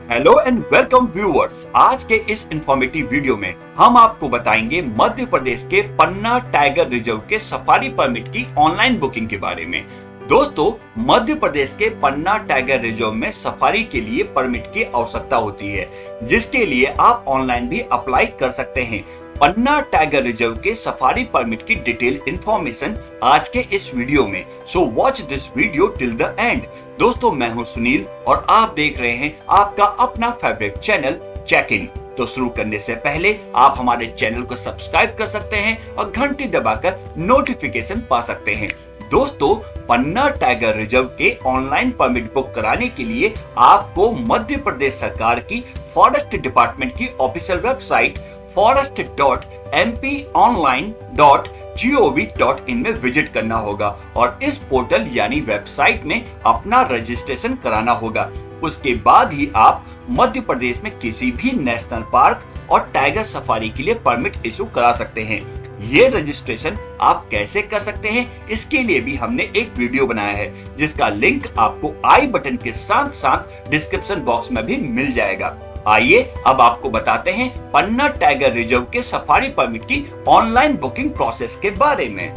Hello and welcome viewers. आज के इस इंफॉर्मेटिव वीडियो में हम आपको बताएंगे मध्य प्रदेश के पन्ना टाइगर रिजर्व के सफारी परमिट की ऑनलाइन बुकिंग के बारे में। दोस्तों, मध्य प्रदेश के पन्ना टाइगर रिजर्व में सफारी के लिए परमिट की आवश्यकता होती है, जिसके लिए आप ऑनलाइन भी अप्लाई कर सकते हैं। पन्ना टाइगर रिजर्व के सफारी परमिट की डिटेल इंफॉर्मेशन आज के इस वीडियो में, so watch this video till the end. दोस्तों, मैं हूं सुनील और आप देख रहे हैं आपका अपना फेवरेट चैनल चेक इन। तो शुरू करने से पहले आप हमारे चैनल को सब्सक्राइब कर सकते हैं और घंटी दबाकर नोटिफिकेशन पा सकते हैं। दोस्तों, पन्ना टाइगर रिजर्व के ऑनलाइन परमिट बुक कराने के लिए आपको मध्य प्रदेश सरकार की फॉरेस्ट डिपार्टमेंट की ऑफिशियल वेबसाइट forest.mponline.gov.in में विजिट करना होगा और इस पोर्टल यानी वेबसाइट में अपना रजिस्ट्रेशन कराना होगा। उसके बाद ही आप मध्य प्रदेश में किसी भी नेशनल पार्क और टाइगर सफारी के लिए परमिट इशू करा सकते हैं। ये रजिस्ट्रेशन आप कैसे कर सकते हैं, इसके लिए भी हमने एक वीडियो बनाया है, जिसका लिंक आपको आई बटन के साथ साथ डिस्क्रिप्शन बॉक्स में भी मिल जाएगा। आइए अब आपको बताते हैं पन्ना टाइगर रिजर्व के सफारी परमिट की ऑनलाइन बुकिंग प्रोसेस के बारे में।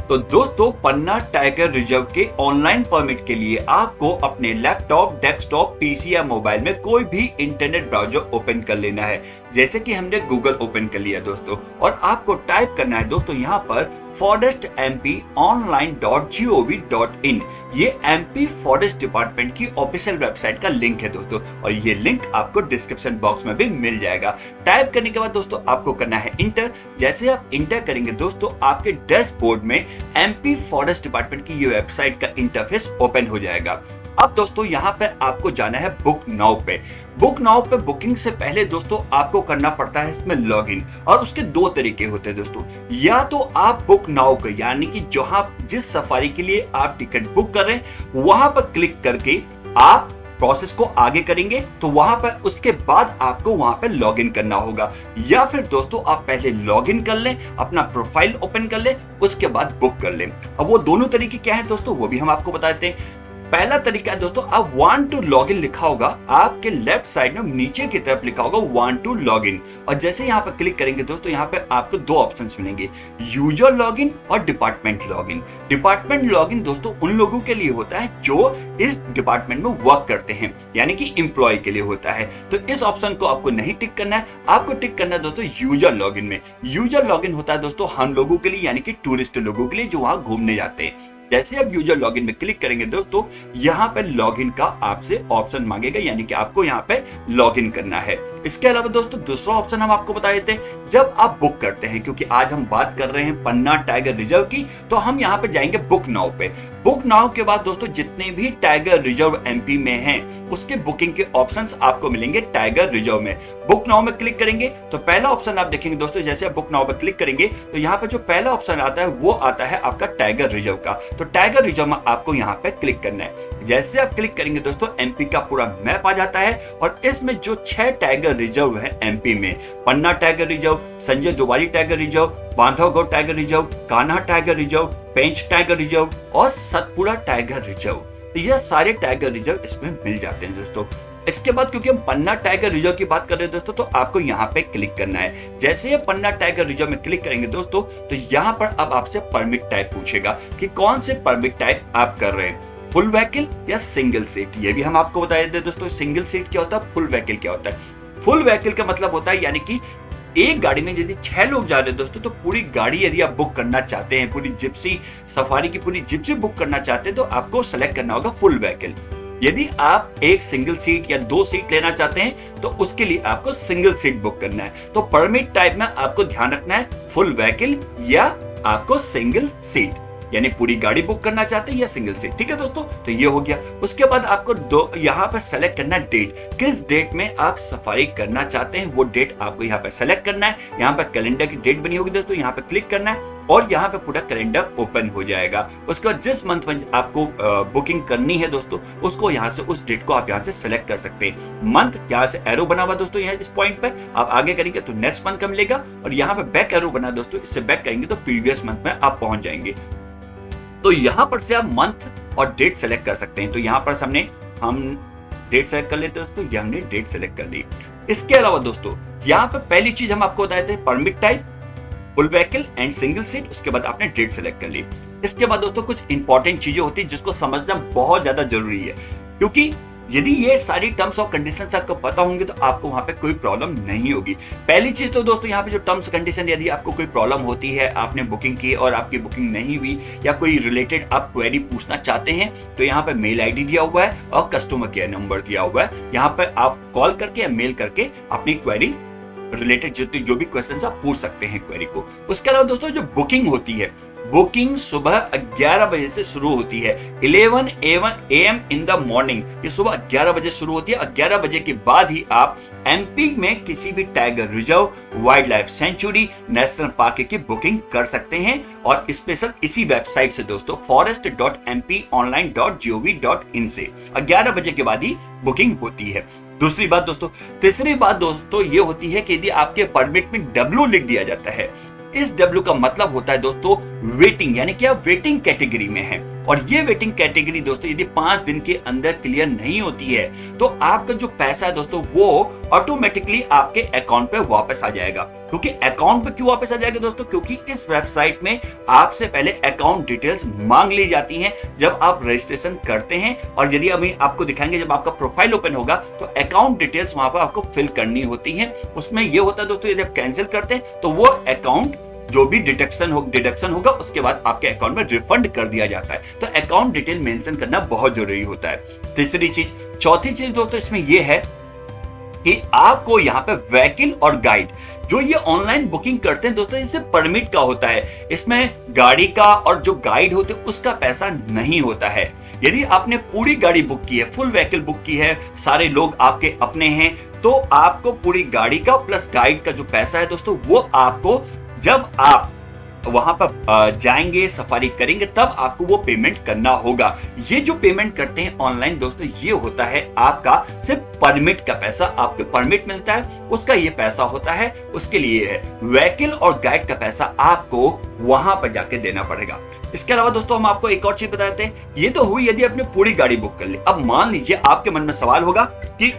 तो दोस्तों, पन्ना टाइगर रिजर्व के ऑनलाइन परमिट के लिए आपको अपने लैपटॉप, डेस्कटॉप, पीसी या मोबाइल में कोई भी इंटरनेट ब्राउजर ओपन कर लेना है। जैसे कि हमने गूगल ओपन कर लिया दोस्तों, और आपको टाइप करना है दोस्तों यहाँ पर forestmponline.gov.in। ये एमपी फॉरेस्ट डिपार्टमेंट की ऑफिशियल वेबसाइट का लिंक है दोस्तों, और ये लिंक आपको डिस्क्रिप्शन बॉक्स में भी मिल जाएगा। टाइप करने के बाद दोस्तों आपको करना है इंटर। जैसे आप इंटर करेंगे दोस्तों, आपके डैशबोर्ड में एमपी फॉरेस्ट डिपार्टमेंट की ये वेबसाइट का इंटरफेस ओपन हो जाएगा। अब दोस्तों यहाँ पे आपको जाना है बुक नाउ पे। बुक नाउ पे बुकिंग से पहले दोस्तों आपको करना पड़ता है इसमें लॉगिन, और उसके दो तरीके होते हैं दोस्तों। या तो आप बुक नाउ पे यानी कि जहां जिस सफारी के लिए आप टिकट बुक कर रहे हैं वहां पर क्लिक करके आप प्रोसेस को आगे करेंगे, तो वहां पर उसके बाद आपको वहां पे लॉगिन करना होगा। या फिर दोस्तों आप पहले लॉगिन कर लें, अपना प्रोफाइल ओपन कर लें, उसके बाद बुक कर लें। अब वो दोनों तरीके क्या है दोस्तों, वो भी हम आपको बता देते हैं। पहला तरीका है दोस्तों, आप वांट टू लॉगिन लिखा होगा आपके लेफ्ट साइड में, नीचे की तरफ लिखा होगा वांट टू लॉगिन, और जैसे यहाँ पर क्लिक करेंगे दोस्तों यहाँ पे आपको दो ऑप्शंस मिलेंगे, यूजर लॉगिन और डिपार्टमेंट लॉगिन। डिपार्टमेंट लॉगिन दोस्तों उन लोगों के लिए होता है जो इस डिपार्टमेंट में वर्क करते हैं, यानी कि एम्प्लॉय के लिए होता है। तो इस ऑप्शन को आपको नहीं टिक करना है, आपको टिक करना है दोस्तों यूजर लॉगिन में। यूजर लॉगिन होता है दोस्तों हम लोगों के लिए, यानी कि टूरिस्ट लोगों के लिए जो वहां घूमने जाते हैं। जैसे आप यूजर लॉगिन में क्लिक करेंगे दोस्तों, यहाँ पे लॉगिन का आपसे ऑप्शन मांगेगा, यानी कि आपको यहाँ पे लॉगिन करना है। इसके अलावा दोस्तों दूसरा ऑप्शन हम आपको बता देते हैं, जब आप बुक करते हैं, क्योंकि आज हम बात कर रहे हैं पन्ना टाइगर रिजर्व की, तो हम यहाँ पे जाएंगे बुक नाउ पे। बुक नाउ के बाद दोस्तों जितने भी टाइगर रिजर्व एमपी में हैं, उसके बुकिंग के ऑप्शंस आपको मिलेंगे टाइगर रिजर्व में। बुक नाउ में क्लिक करेंगे तो पहला ऑप्शन आप देखेंगे दोस्तों, जैसे आप बुक नाउ पे क्लिक करेंगे तो यहाँ पे जो पहला ऑप्शन आता है वो आता है आपका टाइगर रिजर्व का। तो टाइगर रिजर्व में आपको यहाँ पे क्लिक करना है। जैसे आप क्लिक करेंगे दोस्तों एमपी का पूरा मैप आ जाता है, और इसमें जो 6 टाइगर रिजर्व है एमपी में, Panna tiger reserve, Sanjay Dubri tiger reserve, Bandhavgarh tiger reserve, Kanha tiger reserve, Pench tiger reserve और सतपुड़ा टाइगर रिजर्व, ये सारे टाइगर रिजर्व इसमें मिल जाते हैं दोस्तों। इसके बाद क्योंकि हम पन्ना टाइगर रिजर्व की बात कर रहे हैं दोस्तों, तो आपको यहाँ पे क्लिक करना है। जैसे ही पन्ना टाइगर रिजर्व में क्लिक करेंगे दोस्तों, तो यहाँ पर अब आपसे परमिट टाइप पूछेगा कि कौन से परमिट टाइप आप कर रहे हैं, फुल व्हीकल या सिंगल सीट। ये भी हम आपको बता देते हैं दोस्तों, सिंगल सीट क्या होता है, फुल व्हीकल क्या होता है। फुल व्हीकल का मतलब होता है यानी कि एक गाड़ी में यदि 6 लोग जा रहे हैं दोस्तों, तो पूरी गाड़ी यदि आप बुक करना चाहते हैं, पूरी जिप्सी सफारी की पूरी जिप्सी बुक करना चाहते हैं, तो आपको सेलेक्ट करना होगा फुल व्हीकल। यदि आप एक सिंगल सीट या 2 सीट लेना चाहते हैं तो उसके लिए आपको सिंगल सीट बुक करना है। तो परमिट टाइप में आपको ध्यान रखना है फुल व्हीकल या आपको सिंगल सीट, यानी पूरी गाड़ी बुक करना चाहते हैं या सिंगल सीट। ठीक है दोस्तों, तो ये हो गया। उसके बाद आपको यहाँ पर सेलेक्ट करना है डेट, किस डेट में आप सफारी करना चाहते हैं वो डेट आपको यहाँ पे सेलेक्ट करना है। यहाँ पर कैलेंडर की डेट बनी होगी दोस्तों, यहाँ पे क्लिक करना है और यहाँ पे पूरा कैलेंडर ओपन हो जाएगा। उसके बाद जिस मंथ में आपको बुकिंग करनी है दोस्तों, उसको यहाँ से उस डेट को आप यहाँ से सेलेक्ट कर सकते हैं। मंथ यहाँ से एरो बना हुआ दोस्तों, यहाँ इस पॉइंट पे आप आगे करेंगे तो नेक्स्ट मंथ का मिलेगा, और यहाँ पे बैक एरो बना दोस्तों, इससे बैक करेंगे तो प्रीवियस मंथ में आप पहुंच जाएंगे। तो यहाँ पर से आप मंथ और डेट सेलेक्ट कर सकते हैं। तो यहाँ पर हम डेट सेलेक्ट कर लेते हैं दोस्तों, ये हमने डेट सेलेक्ट कर ली। इसके अलावा दोस्तों यहाँ पे पहली चीज हम आपको बताए थे permit type, full vehicle and single seat, उसके बाद आपने डेट सेलेक्ट कर ली। इसके बाद दोस्तों कुछ इंपॉर्टेंट चीजें होती है जिसको समझना बहुत ज्यादा जरूरी है, क्योंकि यदि ये सारी टर्म्स और कंडीशंस आपको पता होंगे तो आपको वहां पे कोई प्रॉब्लम नहीं होगी। पहली चीज तो दोस्तों यहाँ पे जो टर्म्स कंडीशन, यदि आपको कोई प्रॉब्लम होती है, आपने बुकिंग की और आपकी बुकिंग नहीं हुई या कोई रिलेटेड आप क्वेरी पूछना चाहते हैं, तो यहाँ पे मेल आईडी दिया हुआ है और कस्टमर केयर नंबर दिया हुआ है। यहाँ पे आप कॉल करके या मेल करके अपनी क्वेरी रिलेटेड जो भी क्वेश्चन आप पूछ सकते हैं क्वेरी को। उसके अलावा दोस्तों जो बुकिंग होती है, बुकिंग सुबह 11 बजे से शुरू होती है, 11 AM इन द मॉर्निंग। ये सुबह 11 बजे शुरू होती है। 11 बजे के बाद ही आप एमपी में किसी भी tiger reserve, wild life sanctuary, national park की बुकिंग कर सकते हैं, और स्पेशल इसी वेबसाइट से दोस्तों forest.mponline.gov.in से 11 बजे के बाद ही बुकिंग होती है। दूसरी बात दोस्तों, तीसरी बात दोस्तों ये होती है कि यदि आपके परमिट में W लिख दिया जाता है, इस W का मतलब होता है दोस्तों वेटिंग, यानी कि आप वेटिंग कैटेगरी में हैं। और ये वेटिंग कैटेगरी दोस्तों यदि 5 दिन के अंदर क्लियर नहीं होती है तो आपका जो पैसा है दोस्तों वो ऑटोमेटिकली आपके अकाउंट पे वापस आ जाएगा। क्योंकि अकाउंट पे क्यों वापस आ जाएगा दोस्तों? क्योंकि इस वेबसाइट में आपसे पहले अकाउंट डिटेल्स मांग ली जाती हैं जब आप रजिस्ट्रेशन करते हैं। और यदि अभी आपको दिखाएंगे, जब आपका प्रोफाइल ओपन होगा तो अकाउंट डिटेल्स वहां पर आपको फिल करनी होती है। उसमें यह होता है दोस्तों, यदि आप कैंसिल करते हैं तो वो अकाउंट जो भी डिडक्शन होगा उसके बाद आपके अकाउंट में रिफंड कर दिया जाता है। तो अकाउंट डिटेल मेंशन करना बहुत जरूरी होता है। तीसरी चीज, चौथी चीज दोस्तों इसमें यह है कि आपको यहाँ पे व्हीकल और गाइड, जो ये ऑनलाइन बुकिंग करते हैं दोस्तों, इससे परमिट का होता है, इसमें गाड़ी का और जो गाइड होते हैं उसका पैसा नहीं होता है। यदि आपने पूरी गाड़ी बुक की है, फुल व्हीकल बुक की है, सारे लोग आपके अपने हैं, तो आपको पूरी गाड़ी का प्लस गाइड का जो पैसा है दोस्तों वो आपको जब आप वहां पर जाएंगे, सफारी करेंगे, तब आपको वो पेमेंट करना होगा। ये जो पेमेंट करते हैं ऑनलाइन दोस्तों, ये होता है आपका सिर्फ परमिट का पैसा। आपको परमिट मिलता है उसका ये पैसा होता है, उसके लिए है। व्हीकल और गाइड का पैसा आपको वहां पर जाके देना पड़ेगा। इसके अलावा दोस्तों हम आपको एक और चीज बताते हैं। ये तो हुई यदि आपने पूरी गाड़ी बुक कर ली। अब मान लीजिए आपके मन में सवाल होगा कि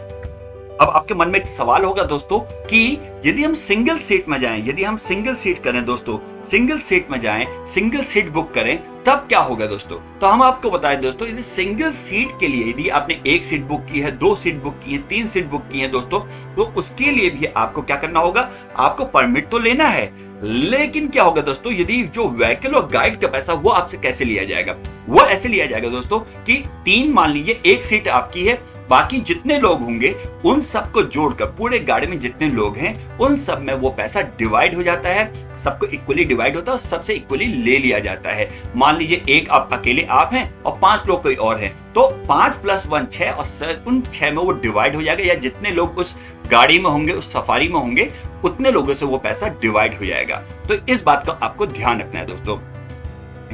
दोस्तों कि यदि हम सिंगल सीट में जाएं, यदि हम सिंगल सीट करें दोस्तों, सिंगल सीट में जाएं, सिंगल सीट बुक करें, तब क्या होगा दोस्तों? तो हम आपको बताएं दोस्तों, यदि सिंगल सीट के लिए यदि आपने 1 सीट बुक की है, 2 सीट बुक की है, 3 सीट बुक की है दोस्तों, तो उसके लिए भी आपको क्या करना होगा? आपको परमिट तो लेना है, लेकिन क्या होगा दोस्तों, यदि जो व्हीकल और गाइड का पैसा वो आपसे कैसे लिया जाएगा? वो ऐसे लिया जाएगा दोस्तों कि 3 मान लीजिए 1 सीट आपकी है, बाकी जितने लोग होंगे उन सबको जोड़कर पूरे गाड़ी में जितने लोग हैं उन सब में वो पैसा डिवाइड हो जाता है, सबको इक्वली डिवाइड होता है और सबसे इक्वली ले लिया जाता है। मान लीजिए एक आप अकेले आप हैं और 5 लोग कोई और हैं, तो 5 + 1 6 और उन 6 में वो डिवाइड हो जाएगा, या जितने लोग उस गाड़ी में होंगे, उस सफारी में होंगे, उतने लोगों से वो पैसा डिवाइड हो जाएगा। तो इस बात का आपको ध्यान रखना है दोस्तों।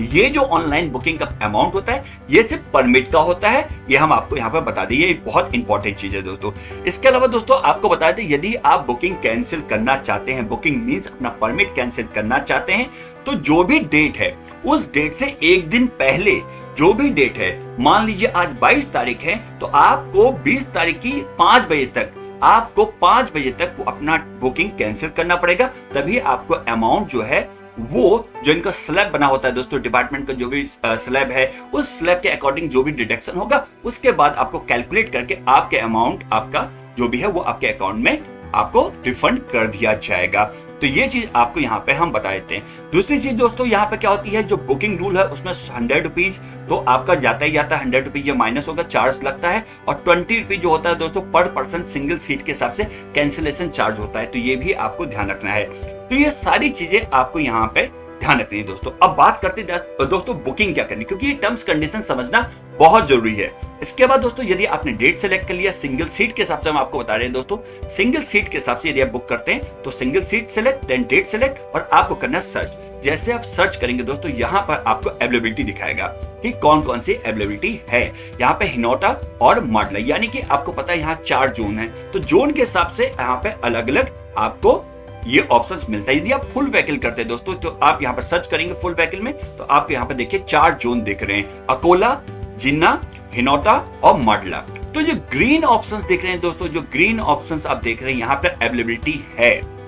ये जो ऑनलाइन बुकिंग का अमाउंट होता है ये सिर्फ परमिट का होता है, ये हम आपको यहाँ पर बता दें, ये बहुत इंपॉर्टेंट चीज है दोस्तों। इसके अलावा दोस्तों आपको बता दें, यदि आप बुकिंग कैंसिल करना चाहते हैं, बुकिंग मींस अपना परमिट कैंसिल करना चाहते हैं, तो जो भी डेट है उस डेट से 1 दिन पहले जो भी डेट है, मान लीजिए आज 22 तारीख है, तो आपको 20 तारीख की 5 बजे तक आपको 5 बजे तक अपना बुकिंग कैंसिल करना पड़ेगा। तभी आपको अमाउंट जो है वो जो इनका स्लैब बना होता है दोस्तों, डिपार्टमेंट का जो भी स्लैब है, उस स्लैब के अकॉर्डिंग जो भी डिडक्शन होगा उसके बाद आपको कैलकुलेट करके आपके अमाउंट आपका जो भी है वो आपके अकाउंट में आपको रिफंड कर दिया जाएगा। तो ये चीज आपको यहाँ पे हम बता देते हैं। दूसरी चीज दोस्तों यहाँ पे क्या होती है, जो बुकिंग रूल है उसमें 100 रुपीज तो आपका जाता ही जाता है, 100 रुपीज ये माइनस होगा, चार्ज लगता है, और 20 रुपीज जो होता है दोस्तों पर पर्सन सिंगल सीट के हिसाब से कैंसिलेशन चार्ज होता है। तो ये भी आपको ध्यान रखना है। तो ये सारी चीजें आपको यहाँ पे ध्यान रखनी है दोस्तों। अब बात करते हैं दोस्तों बुकिंग क्या करनी, क्योंकि ये टर्म्स कंडीशन समझना बहुत जरूरी है। इसके बाद दोस्तों यदि आपने डेट सेलेक्ट कर लिया, सिंगल सीट के हिसाब से हम आपको बता रहे हैं दोस्तों, सिंगल सीट के हिसाब से यदि आप बुक करते हैं तो single seat select, then date select, और आपको करना सर्च। जैसे आप सर्च करेंगे दोस्तों, यहाँ पर आपको अवेलेबिलिटी दिखाएगा कि कौन कौन सी अवेलेबिलिटी है। यहाँ पे हिनोटा और माडला, यानी कि आपको पता है यहाँ 4 जोन है, तो जोन के हिसाब से यहाँ पे अलग अलग आपको ये ऑप्शंस मिलता है। यदि आप फुल व्हीकल करते हैं दोस्तों, तो आप यहाँ पर सर्च करेंगे फुल व्हीकल में, तो आप यहाँ पे देखिए 4 जोन दिख रहे हैं, अकोला, जिन्ना, हिनोटा और माडला। तो जो ग्रीन ऑप्शंस देख रहे हैं दोस्तों, जो ग्रीन ऑप्शंस आप देख रहे हैं यहाँ पे अवेलेबिलिटी है।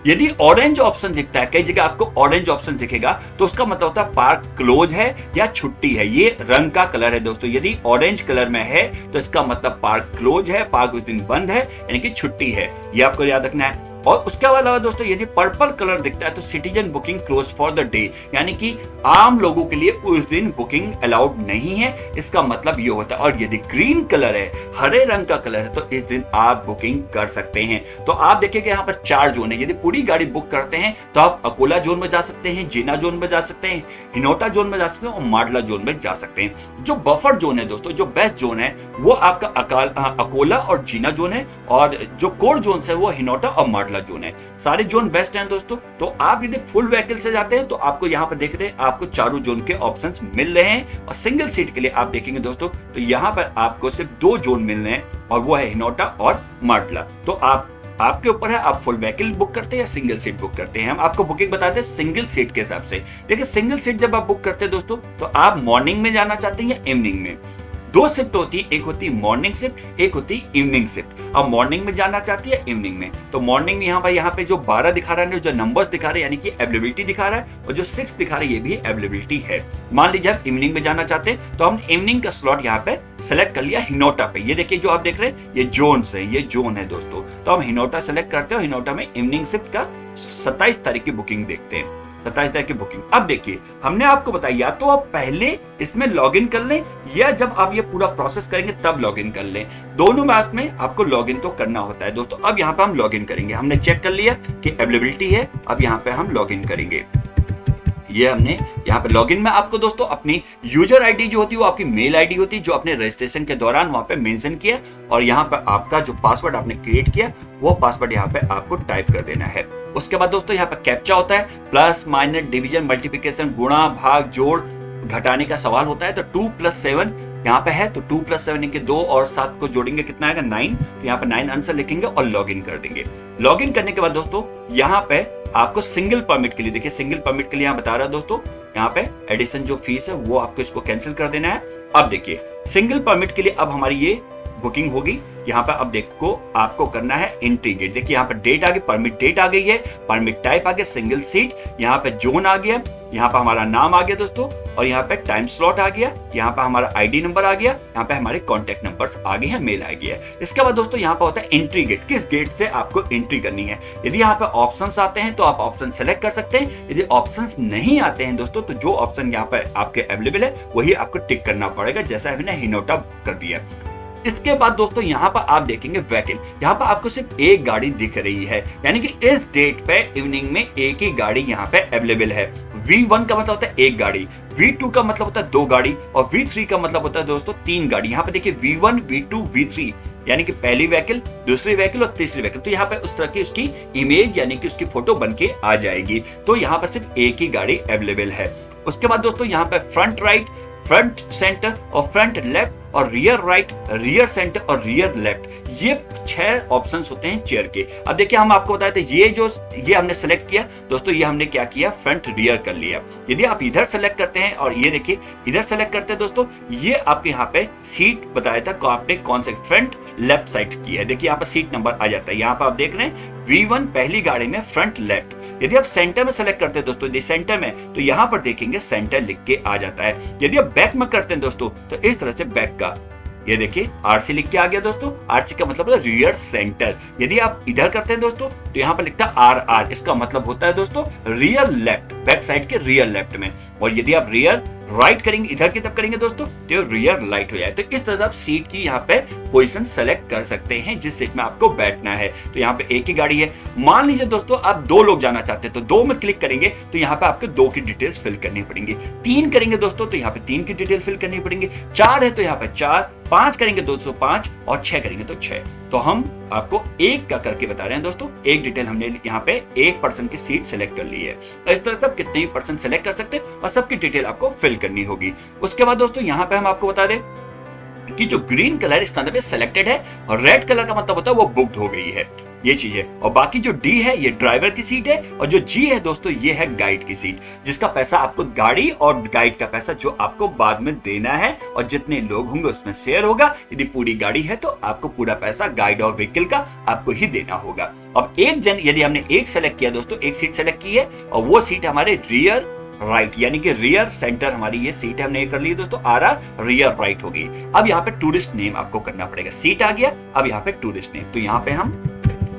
यदि ऑरेंज ऑप्शन दिखता है, कई जगह आपको ऑरेंज ऑप्शन दिखेगा, तो उसका मतलब होता है पार्क क्लोज है या छुट्टी है। ये रंग का कलर है दोस्तों, यदि ऑरेंज कलर में है तो इसका मतलब पार्क क्लोज है, पार्क उस दिन बंद है, यानी कि छुट्टी है। ये आपको याद रखना है। और उसके अलावा दोस्तों यदि पर्पल कलर दिखता है तो citizen booking close for the day, यानी कि आम लोगों के लिए उस दिन बुकिंग अलाउड नहीं है, इसका मतलब ये होता है। और यदि ग्रीन कलर है, हरे रंग का कलर है, तो इस दिन आप बुकिंग कर सकते हैं। तो आप देखिएगा यहाँ पर 4 जोन है। यदि पूरी गाड़ी बुक करते हैं तो आप अकोला जोन में जा सकते हैं, जीना जोन में जा सकते हैं, हिनोटा जोन में जा सकते हैं और माडला जोन में जा सकते हैं। जो बफर जोन है दोस्तों, जो बेस्ट जोन है वो आपका अकोला और जीना जोन है, और जो कोर जोन है वो हिनोटा और माडला जोन है। सारे जोन बेस्ट हैं दोस्तों। तो आप यदि फुल व्हीकल से जाते हैं तो आपको यहाँ पर देख रहे हैं आपको चारों जोन के ऑप्शंस मिल रहे हैं। और सिंगल सीट के लिए आप देखेंगे दोस्तों तो यहाँ पर आपको सिर्फ 2 जोन मिल रहे हैं, और वो है हिनोटा और माडला। तो आपके ऊपर है, आप फुल व्हीकल बुक करते हैं या सिंगल सीट बुक करते हैं। हम आपको बुकिंग बताते हैं सिंगल सीट के हिसाब से। देखिए सिंगल सीट जब आप बुक करते हैं दोस्तों तो आप मॉर्निंग में जाना चाहते हैं या इवनिंग में। 2 शिफ्ट होती है, एक होती है मॉर्निंग शिफ्ट, एक होती है इवनिंग शिफ्ट। अब मॉर्निंग में जाना चाहती है इवनिंग में, तो मॉर्निंग में यहाँ पे जो 12 दिखा रहा है, जो नंबर्स दिखा रहे हैं यानी कि अवेलेबिलिटी दिखा रहा है, और जो 6 दिखा रहा है ये भी अवेलेबिलिटी है। मान लीजिए आप इवनिंग में जाना चाहते हैं तो हम इवनिंग का स्लॉट यहाँ पे सेलेक्ट कर लिया हिनोटा पे। ये देखिए जो आप देख रहे हैं ये जोन है, ये जोन है दोस्तों। तो हम हिनोटा सेलेक्ट करते हैं, हिनोटा में इवनिंग शिफ्ट का 27 तारीख की बुकिंग देखते हैं, 27 तारीख की बुकिंग। अब देखिए हमने आपको बताया या तो आप पहले इसमें लॉगिन कर लें या जब आप ये पूरा प्रोसेस करेंगे तब लॉगिन कर लें। दोनों बात में आपको लॉगिन तो करना होता है दोस्तों। अब यहाँ पे हम लॉगिन करेंगे, हमने चेक कर लिया कि अवेलेबिलिटी है, अब यहाँ पे हम लॉगिन करेंगे। ये हमने यहाँ पे लॉगिन में आपको दोस्तों अपनी यूजर आईडी जो होती है वो आपकी मेल आईडी होती है, जो आपने रजिस्ट्रेशन के दौरान वहां पे मेंशन किया, और यहाँ पे आपका जो पासवर्ड आपने क्रिएट किया वो पासवर्ड यहाँ पे आपको टाइप कर देना है। उसके बाद दोस्तों यहाँ पे कैप्चा होता है, प्लस माइनस डिवीजन मल्टीप्लिकेशन, गुणा भाग जोड़ घटाने का सवाल होता है। तो 2 + 7 यहाँ पे है, तो 2 + 7 इनके 2 और 7 को जोड़ेंगे कितना आएगा 9। तो यहाँ पे 9 आंसर लिखेंगे और लॉगिन कर देंगे। लॉगिन करने के बाद दोस्तों यहाँ पे आपको सिंगल परमिट के लिए, देखिए सिंगल परमिट के लिए यहाँ बता रहा है दोस्तों, यहाँ पे एडिशन जो फीस है वो आपको इसको कैंसिल कर देना है। अब देखिए सिंगल परमिट के लिए अब हमारी ये बुकिंग होगी। यहाँ पे अब देखो आपको करना है एंट्री डेट। देखिए यहाँ पे डेट आ गई, परमिट डेट आ गई है, परमिट टाइप आ गया सिंगल सीट, यहाँ पे जोन आ गया, यहाँ पे हमारा नाम आ गया दोस्तों, और यहाँ पे टाइम स्लॉट आ गया, यहाँ पे हमारा आईडी नंबर आ गया, यहाँ पे हमारे कॉन्टेक्ट नंबर्स आ गए हैं, मेल आ गया है। इसके बाद दोस्तों यहाँ पे होता है एंट्री गेट, किस गेट से आपको एंट्री करनी है। यदि यहाँ पे ऑप्शंस आते हैं तो आप ऑप्शन सेलेक्ट कर सकते हैं। यदि ऑप्शंस नहीं आते हैं दोस्तों तो जो ऑप्शन यहाँ पे आपके अवेलेबल है वही आपको टिक करना पड़ेगा, जैसा हमने हिनोटा कर दिया। इसके बाद दोस्तों यहाँ पर आप देखेंगे व्हीकल, यहाँ पर आपको सिर्फ एक गाड़ी दिख रही है, यानी कि इस डेट पे इवनिंग में एक ही गाड़ी यहाँ पे अवेलेबल है। V1 का मतलब होता है एक गाड़ी, V2 का मतलब होता है 2 गाड़ी, और V3 का मतलब होता है दोस्तों 3 गाड़ी। यहाँ पे देखिए V1, V2, V3 यानी कि पहली व्हीकल, दूसरी व्हीकल और तीसरी व्हीकल। तो यहाँ पे उस तरह की उसकी इमेज यानी कि उसकी फोटो बन के आ जाएगी। तो यहाँ पर सिर्फ एक ही गाड़ी अवेलेबल है। उसके बाद दोस्तों यहाँ पे फ्रंट राइट, फ्रंट सेंटर और फ्रंट लेफ्ट और रियर राइट, रियर सेंटर और रियर लेफ्ट, ये 6 ऑप्शंस होते हैं चेयर के। अब देखिए हम आपको बताए थे ये हमने सेलेक्ट किया दोस्तों, ये हमने क्या किया फ्रंट रियर कर लिया। यदि आप इधर सेलेक्ट करते हैं और ये देखिए इधर सेलेक्ट करते हैं दोस्तों, ये आपके यहाँ पे सीट बताया था आपने कौन से फ्रंट लेफ्ट साइड की है। देखिए यहाँ पर सीट नंबर आ जाता है, यहाँ पर आप देख रहे हैं V1 पहली गाड़ी में फ्रंट लेफ्ट। यदि आप सेंटर में सेलेक्ट करते हैं दोस्तों, यदि सेंटर में तो यहाँ पर देखेंगे सेंटर लिख के आ जाता है। यदि आप बैक में करते हैं दोस्तों तो इस तरह से बैक का ये देखिए RC लिख के आ गया दोस्तों, RC का मतलब है रियर सेंटर। यदि आप इधर करते हैं दोस्तों तो यहाँ पर लिखता है RR, इसका मतलब होता है दोस्तों रियर लेफ्ट, बैक साइड के रियर लेफ्ट में। और यदि आप रियर राइट करेंगे, इधर की तरफ करेंगे दोस्तों तो रियर राइट हो जाए। तो इस तरह से आप सीट की यहाँ पे पोजीशन सेलेक्ट कर सकते हैं जिस सीट में आपको बैठना है। तो यहाँ पे एक ही गाड़ी है। मान लीजिए दोस्तों आप 2 लोग जाना चाहते हैं तो 2 में क्लिक करेंगे तो यहाँ पे आपको 2 की डिटेल्स फिल करनी पड़ेंगी। 3 करेंगे दोस्तों तो यहाँ पे 3 की डिटेल फिल करनी पड़ेंगी। 4 है तो यहाँ पे 4, 5 करेंगे दोस्तों 5, और 6 करेंगे तो 6। तो हम आपको एक का करके बता रहे हैं दोस्तों, एक डिटेल हमने यहाँ पे एक पर्सन की सीट सेलेक्ट कर ली है। तो इस तरह से आप कितने भी पर्सन सेलेक्ट कर सकते हैं और सबकी डिटेल आपको फिल करनी होगी। उसके बाद दोस्तों यहाँ पे हम आपको बता दें कि जो ग्रीन कलर इसका मतलब सेलेक्टेड है, और रेड कलर का मतलब होता है वो बुक्ड हो गई है। ये चीज है। और बाकी जो डी है ये ड्राइवर की सीट है, और जो जी है दोस्तों ये है गाइड की सीट, जिसका पैसा आपको गाड़ी और गाइड का पैसा जो आपको बाद में देना है, और जितने लोग होंगे उसमें शेयर होगा। यदि पूरी गाड़ी है तो आपको पूरा पैसा गाइड और व्हीकल का आपको ही देना होगा। अब एक जन यदि हमने एक सेलेक्ट किया दोस्तों, एक सीट सेलेक्ट की है और वो सीट हमारे रियर राइट यानी कि रियर सेंटर हमारी ये सीट हमने कर ली दोस्तों, RR रियर राइट होगी। अब यहाँ पे टूरिस्ट नेम आपको करना पड़ेगा, सीट आ गया, अब यहाँ पे टूरिस्ट नेम, तो यहाँ पे हम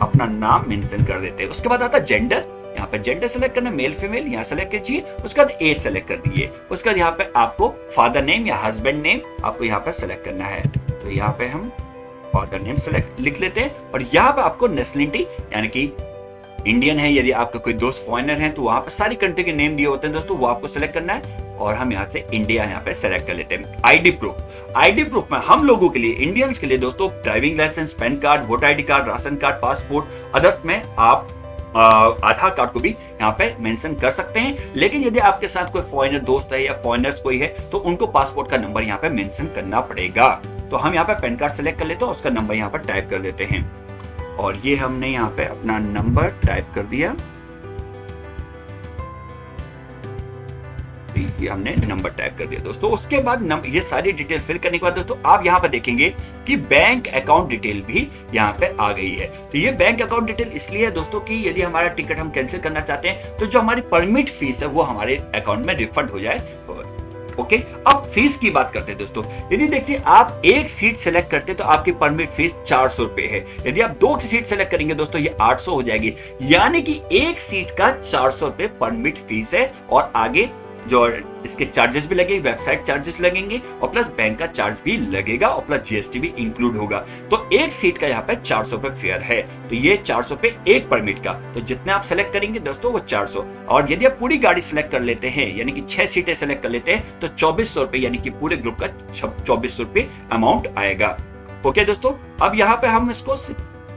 अपना नाम मेंशन कर देते हैं। उसके बाद आता है जेंडर, यहाँ पे जेंडर सेलेक्ट करना, मेल फीमेल यहाँ सेलेक्ट कीजिए। उसके बाद एज सेलेक्ट कर दीजिए। उसके बाद यहाँ पे आपको फादर नेम या हस्बैंड नेम आपको यहाँ पे सेलेक्ट करना है, तो यहाँ पे हम फादर नेम सेलेक्ट लिख लेते हैं। और यहाँ पे आपको नेशनलिटी यानी कि इंडियन है, यदि आपका कोई दोस्त फॉरेनर है तो वहां पे सारी कंट्री के नेम दिए होते हैं दोस्तों, वो आपको सेलेक्ट करना है। और हम यहाँ से इंडिया यहाँ पे सेलेक्ट कर लेते हैं। आईडी प्रूफ में हम लोगों के लिए, इंडियंस के लिए दोस्तों, driving licence, PAN card, voter ID card, ration card, passport, others में आप आधार कार्ड को भी यहाँ पे मेंशन कर सकते हैं। लेकिन यदि आपके साथ कोई फॉरेनर दोस्त है या फॉरेनर्स कोई है तो उनको पासपोर्ट का नंबर यहाँ पे मेंशन करना पड़ेगा। तो हम यहाँ पे पैन कार्ड सेलेक्ट कर लेते हैं, उसका नंबर यहाँ पर टाइप कर देते हैं। और ये हमने यहाँ पे अपना नंबर टाइप कर दिया, ये हमने नंबर टाइप कर दिया दोस्तों। उसके बाद ये सारी डिटेल फिल करने के बाद दोस्तों आप यहाँ पे देखेंगे कि बैंक अकाउंट डिटेल भी यहाँ पे आ गई है। तो ये बैंक अकाउंट डिटेल इसलिए है दोस्तों कि यदि हमारा टिकट हम कैंसिल करना चाहते हैं तो जो हमारी परमिट फीस है वो हमारे अकाउंट में रिफंड हो जाए। ओके, अब फीस की बात करते हैं दोस्तों। यदि देखिए आप एक सीट सेलेक्ट करते हैं तो आपकी परमिट फीस 400 रुपए है। यदि आप 2 की सीट सेलेक्ट करेंगे दोस्तों ये 800 हो जाएगी, यानी कि एक सीट का 400 रुपए परमिट फीस है। और आगे जो इसके चार्जेस भी लगेंगे, वेबसाइट चार्जेस लगेंगे और प्लस बैंक का चार्ज भी लगेगा और प्लस जीएसटी भी इंक्लूड होगा। तो एक सीट का यहाँ पे 400 रुपए फेयर है। तो ये 400 रुपए एक परमिट का, तो जितने आप सेलेक्ट करेंगे दोस्तों वो 400। और यदि आप पूरी गाड़ी सेलेक्ट कर लेते हैं यानी कि 6 सीटें सेलेक्ट कर लेते हैं तो 2400 रुपए यानी कि पूरे ग्रुप का 2400 रुपए अमाउंट आएगा। ओके दोस्तों, अब यहाँ पे हम इसको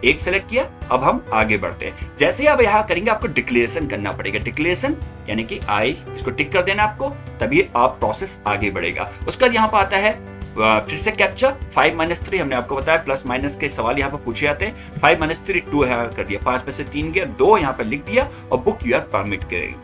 एक सेलेक्ट किया, अब हम आगे बढ़ते हैं। जैसे ही आप यहाँ करेंगे आपको डिक्लेरेशन करना पड़ेगा। डिक्लेरेशन यानी कि आई, इसको टिक कर देना आपको, तभी आप प्रोसेस आगे बढ़ेगा। उसका यहाँ पर आता है फिर से कैप्चा 5-3, हमने आपको बताया प्लस माइनस के सवाल यहाँ पर पूछे जाते हैं। 5-3 2 यहाँ कर दिया, 5 में से 3 गया, 2 यहाँ पर लिख दिया और बुक यूर परमिट करेगी।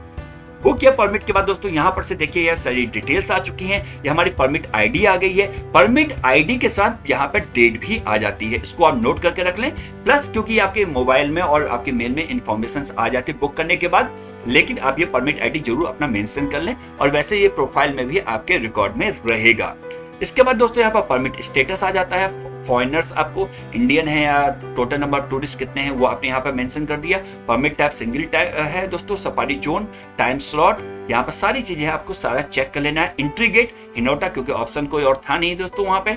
बुक या परमिट के बाद दोस्तों यहाँ पर से देखिए यार सारी डिटेल्स आ चुकी हैं। ये हमारी परमिट आईडी आ गई है। परमिट आईडी के साथ यहाँ पे डेट भी आ जाती है, इसको आप नोट करके रख लें। प्लस क्योंकि आपके मोबाइल में और आपके मेल में इंफॉर्मेशन आ जाती है बुक करने के बाद, लेकिन आप ये परमिट आईडी जरूर अपना मेंशन कर लें और वैसे ये प्रोफाइल में भी आपके रिकॉर्ड में रहेगा। इसके बाद दोस्तों यहाँ पर परमिट स्टेटस आ जाता है। फॉरेनर्स आपको इंडियन है या टोटल नंबर टूरिस्ट कितने हैं वो आपने यहाँ पर मेंशन कर दिया। परमिट टाइप सिंगल टाइप है दोस्तों, सफारी जोन, टाइम स्लॉट, यहाँ पर सारी चीजें आपको सारा चेक कर लेना है। एंट्री गेट हिनोटा, क्योंकि ऑप्शन कोई और था नहीं दोस्तों वहां पे,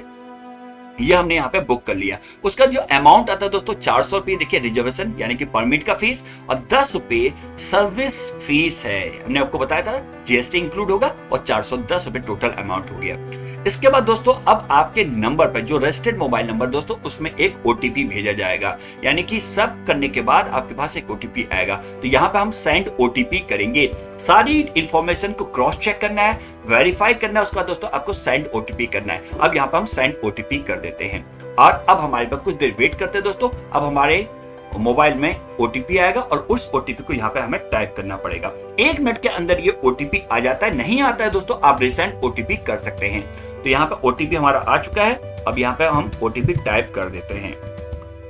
ये हमने यहाँ पे बुक कर लिया। उसका जो अमाउंट आता है दोस्तों 400 रुपये, देखिए रिजर्वेशन यानी कि परमिट का फीस, और 10 रुपये सर्विस फीस है। हमने आपको बताया था जीएसटी इंक्लूड होगा और 410 रुपये टोटल अमाउंट हो गया। इसके बाद दोस्तों अब आपके नंबर पर जो रजिस्टर्ड मोबाइल नंबर दोस्तों उसमें एक ओटीपी भेजा जाएगा, यानी कि सब करने के बाद आपके पास एक ओटीपी आएगा। तो यहाँ पे हम सेंड ओटीपी करेंगे। सारी इंफॉर्मेशन को क्रॉस चेक करना है, वेरीफाई करना है, उसके बाद दोस्तों आपको सेंड ओटीपी करना है। अब यहाँ पे हम सेंड ओटीपी कर देते हैं और अब हमारे पास कुछ देर वेट करते हैं दोस्तों। अब हमारे मोबाइल में ओटीपी आएगा और उस ओटीपी को यहाँ पे हमें टाइप करना पड़ेगा। 1 मिनट के अंदर ये ओटीपी आ जाता है। नहीं आता है दोस्तों आप रिसेंड ओटीपी कर सकते हैं। तो यहाँ पे ओटीपी हमारा आ चुका है। अब यहाँ पे हम ओटीपी टाइप कर देते हैं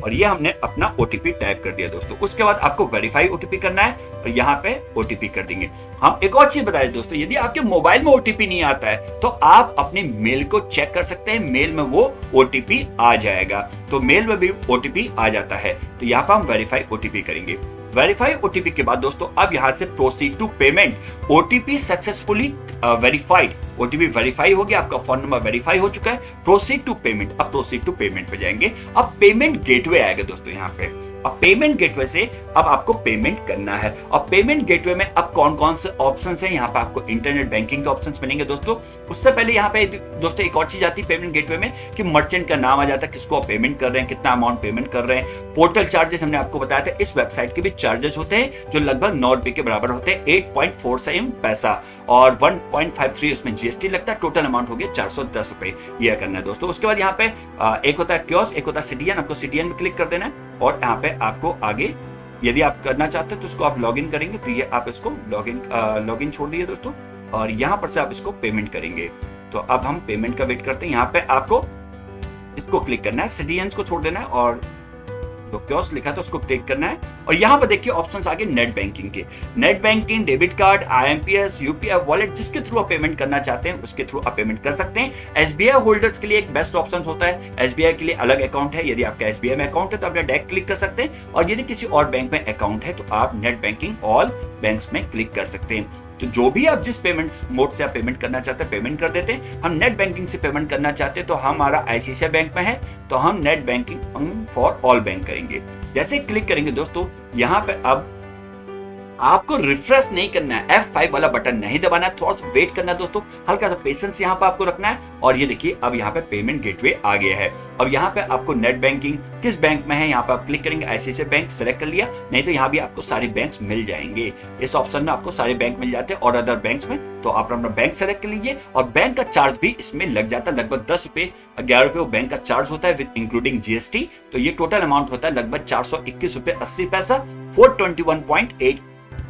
और ये हमने अपना ओटीपी टाइप कर दिया दोस्तों। उसके बाद आपको वेरीफाई ओटीपी करना है और यहाँ पे ओटीपी कर देंगे। हम एक और चीज बताएं दोस्तों, यदि आपके मोबाइल में ओटीपी नहीं आता है तो आप अपने मेल को चेक कर सकते हैं, मेल में वो ओटीपी आ जाएगा। तो मेल में भी ओटीपी आ जाता है। तो यहाँ पर हम वेरीफाई ओटीपी करेंगे। वेरीफाई ओटीपी के बाद दोस्तों अब यहाँ से proceed to payment, OTP successfully verified, OTP verify हो गया, आपका फोन नंबर वेरीफाई हो चुका है। प्रोसीड टू पेमेंट, अब प्रोसीड टू पेमेंट पे जाएंगे। अब पेमेंट गेटवे आएगा दोस्तों यहाँ पे। अब पेमेंट गेटवे से अब आपको पेमेंट करना है। और पेमेंट गेटवे में अब कौन कौन से ऑप्शंस हैं, यहाँ पे आपको इंटरनेट बैंकिंग के ऑप्शंस मिलेंगे दोस्तों। उससे पहले यहाँ पे दोस्तों एक और चीज आती है पेमेंट गेटवे में कि मर्चेंट का नाम आ जाता है, किसको आप पेमेंट कर रहे हैं, कितना अमाउंट पेमेंट कर रहे हैं। पोर्टल चार्जेस हमने आपको बताया था, इस वेबसाइट के भी चार्जेस होते हैं जो लगभग 9 रुपए के बराबर होते हैं, 8.47 पैसा, और 1.53 उसमें जीएसटी लगता है। टोटल अमाउंट हो गया 410 रुपए। यह करना है दोस्तों। उसके बाद यहाँ पे एक होता है क्योस, एक होता है सिटीएन, आपको सिटीएन में क्लिक कर देना है और यहाँ पे आपको आगे यदि आप करना चाहते हैं तो उसको आप लॉगिन करेंगे, तो ये आप इसको लॉगिन छोड़ दीजिए दोस्तों, और यहाँ पर से आप इसको पेमेंट करेंगे। तो अब हम पेमेंट का वेट करते हैं। यहाँ पे आपको इसको क्लिक करना है, सिटीजन्स को छोड़ देना है और जो क्योस लिखा था उसको क्लिक करना है। और यहाँ पर देखिए ऑप्शंस आगे नेट बैंकिंग के, net banking, debit card, IMPS, UPI wallet, जिसके थ्रू आप पेमेंट करना चाहते हैं उसके थ्रू आप पेमेंट कर सकते हैं। SBI होल्डर्स के लिए एक बेस्ट ऑप्शन होता है, SBI के लिए अलग अकाउंट है। यदि आपका SBI में अकाउंट है तो आप डायरेक्ट क्लिक कर सकते हैं, और यदि किसी और बैंक में अकाउंट है तो आप नेट बैंकिंग ऑल बैंक्स में क्लिक कर सकते हैं। तो जो भी आप जिस पेमेंट मोड से आप पेमेंट करना चाहते हैं पेमेंट कर देते हैं। हम नेट बैंकिंग से पेमेंट करना चाहते हैं तो हमारा ICICI बैंक में है तो हम net banking for all bank करेंगे। जैसे क्लिक करेंगे दोस्तों, यहाँ पे अब आपको रिफ्रेश नहीं करना है, F5 वाला बटन नहीं दबाना है, थोड़ा सा वेट करना है दोस्तों, हल्का सा पेशेंस यहाँ पे आपको रखना है। और ये देखिए अब यहाँ पे पेमेंट गेटवे आ गया है। अब यहाँ पे आपको नेट बैंकिंग किस बैंक में है यहाँ पे आप क्लिक करेंगे, ICICI बैंक सेलेक्ट कर लिया, नहीं तो यहाँ भी आपको सारे बैंक्स मिल जाएंगे। इस ऑप्शन में आपको सारे बैंक मिल जाते हैं और अदर बैंक्स में, तो आप अपना बैंक सेलेक्ट कर लीजिए। और बैंक का चार्ज भी इसमें लग जाता है, लगभग 10 रुपए 11 रुपए बैंक का चार्ज होता है विद इंक्लूडिंग GST। तो ये टोटल अमाउंट होता है लगभग 421 रुपए 80 पैसा, 421.8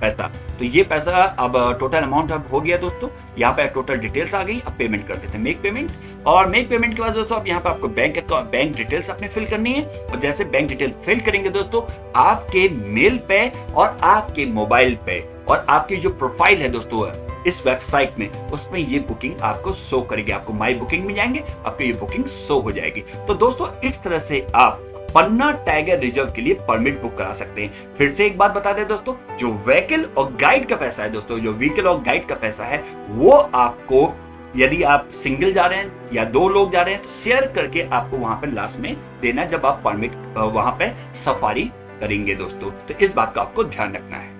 पैसा। तो ये पैसा अब टोटल अमाउंट अब हो गया दोस्तों। यहाँ पे टोटल डिटेल्स आ गई, अब पेमेंट कर देते हैं, मेक पेमेंट। और मेक पेमेंट के बाद दोस्तों अब यहाँ पे आपको बैंक डिटेल्स अपने फिल करनी है। और जैसे बैंक डिटेल फिल करेंगे दोस्तों, आपके मेल पे और आपके मोबाइल पे और आपकी जो प्रोफाइल है दोस्तों इस वेबसाइट में, उसमें ये बुकिंग आपको शो करेगी। आपको माई बुकिंग में जाएंगे, आपको ये बुकिंग शो हो जाएगी। तो दोस्तों इस तरह से आप पन्ना टाइगर रिजर्व के लिए परमिट बुक करा सकते हैं। फिर से एक बात बता दें दोस्तों, जो व्हीकल और गाइड का पैसा है दोस्तों, जो व्हीकल और गाइड का पैसा है वो आपको, यदि आप सिंगल जा रहे हैं या 2 लोग जा रहे हैं तो शेयर करके आपको वहां पर लास्ट में देना जब आप परमिट वहां पे सफारी करेंगे दोस्तों। तो इस बात का आपको ध्यान रखना है।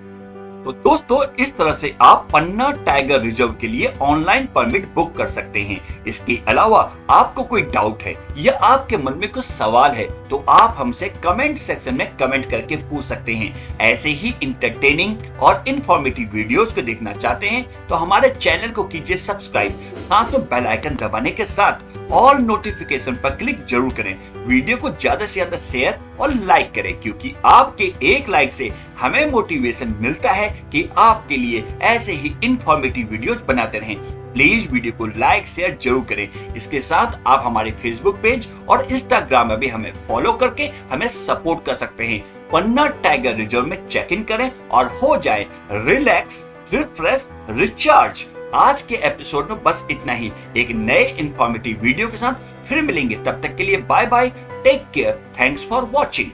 तो दोस्तों इस तरह से आप पन्ना टाइगर रिजर्व के लिए ऑनलाइन परमिट बुक कर सकते हैं। इसके अलावा आपको कोई डाउट है या आपके मन में कुछ सवाल है तो आप हमसे कमेंट सेक्शन में कमेंट करके पूछ सकते हैं। ऐसे ही इंटरटेनिंग और इंफॉर्मेटिव वीडियोस को देखना चाहते हैं तो हमारे चैनल को कीजिए सब्सक्राइब, साथ में बेल आइकन दबाने के साथ और नोटिफिकेशन पर क्लिक जरूर करें। वीडियो को ज्यादा से ज्यादा शेयर और लाइक करें, क्योंकि आपके एक लाइक से हमें मोटिवेशन मिलता है कि आपके लिए ऐसे ही इंफॉर्मेटिव वीडियोस बनाते रहें। प्लीज वीडियो को लाइक शेयर जरूर करें। इसके साथ आप हमारे फेसबुक पेज और इंस्टाग्राम में भी हमें फॉलो करके हमें सपोर्ट कर सकते हैं। पन्ना टाइगर रिजर्व में चेक इन करें और हो जाए रिलैक्स, रिफ्रेश, रिचार्ज। आज के एपिसोड में बस इतना ही। एक नए इंफॉर्मेटिव वीडियो के साथ फिर मिलेंगे, तब तक के लिए bye bye, take care, thanks for watching.